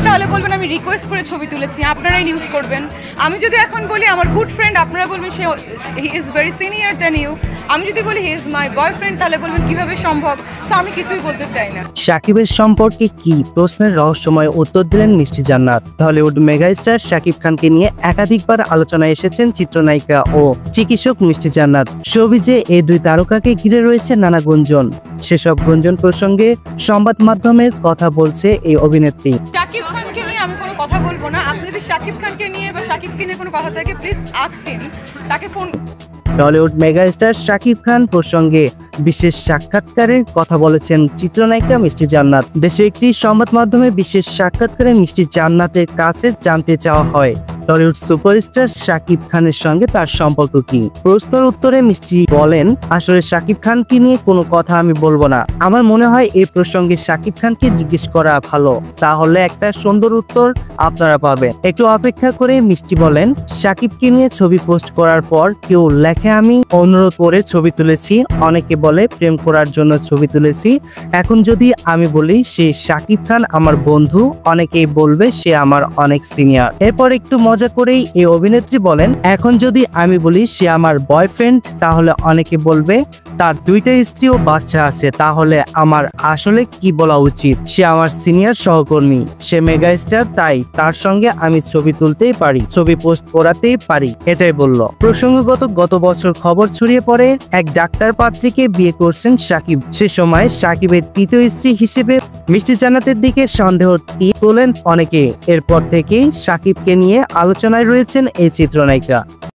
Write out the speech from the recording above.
তাহলে বলবেন আমি রিকোয়েস্ট করে ছবি তুলেছি, আপনারাই নিউজ করবেন। আমি যদি এখন বলি আমার গুড ফ্রেন্ড, আপনারা বলবেন he is very senior than you. আমি যদি বলি হি ইজ মাই বয়ফ্রেন্ড, তাহলে বলবেন কিভাবে সম্ভব। সো আমি কিছুই বলতে চাই না। শাকিবের সম্পর্কে কি প্রশ্নের রহস্যময় উত্তর দিলেন মিষ্টি জান্নাত। হলিউড মেগাস্টার শাকিব খানকে নিয়ে একাধিকবার আলোচনায় এসেছেন চিত্রনায়িকা ও চিকিৎসক মিষ্টি জান্নাত। শোবিজে এই দুই তারকাকে ঘিরে রয়েছে নানা গুঞ্জন। সেসব গুঞ্জন প্রসঙ্গে সংবাদ মাধ্যমের কথা বলছে এই অভিনেত্রী। শাকিব খানকে নিয়ে আমি কোনো কথা বলবো না। আপনি যদি শাকিব খানকে নিয়ে বা শাকিবকে নিয়ে কোনো কথা থাকে, প্লিজ আস্ক হিম, তাকে phone. Tollywood megastar Shakib Khan প্রসঙ্গে বিশেষ সাক্ষাৎকারে কথা বলেছেন চিত্রনায়িকা মিষ্টি জান্নাত। দেশে একটি সংবাদ মাধ্যমে বিশেষ সাক্ষাৎকারে মিষ্টি জান্নাতের কাছে জানতে চাওয়া হয় টলিউড সুপারস্টার শাকিব খানের সঙ্গে তার সম্পর্ক কি। প্রশ্নের উত্তরে মিষ্টি বলেন, আসলে শাকিব খানকে নিয়ে কোনো কথা আমি বলবো না। আমার মনে হয় এই প্রসঙ্গে শাকিব খানকে জিজ্ঞেস করা ভালো, তাহলে একটা সুন্দর উত্তর আপনারা পাবেন। একটু অপেক্ষা করে মিষ্টি বলেন, শাকিবকে নিয়ে ছবি পোস্ট করার পর কেউ লেখে আমি অনুরোধ করে ছবি তুলেছি, অনেকে বলে প্রেম করার জন্য ছবি তুলেছি। এখন যদি আমি বলি সে শাকিব খান আমার বন্ধু, অনেকেই বলবে সে আমার অনেক সিনিয়র। এরপর একটু মজা করেই এই অভিনেত্রী বলেন, এখন যদি আমি বলি সে আমার বয়ফ্রেন্ড, তাহলে অনেকে বলবে তার দুইটা স্ত্রী ও বাচ্চা আছে। তাহলে আমার আসলে কি বলা উচিত? সে আমার সিনিয়র সহকর্মী, সে মেগাস্টার, তাই তার সঙ্গে আমি ছবি তুলতেই পারি, ছবি পোস্ট করাতেই পারি, এটাই বলল। প্রসঙ্গগত গত বছর খবর ছড়িয়ে পড়ে এক ডাক্তার পাত্রীকে বিয়ে করছেন শাকিব। সে সময় শাকিবের তৃতীয় স্ত্রী হিসেবে মিষ্টি জান্নাতের দিকে সন্দেহ তোলেন অনেকে। এরপর থেকেই শাকিবকে নিয়ে আলোচনায় রয়েছেন এই চিত্রনায়িকা।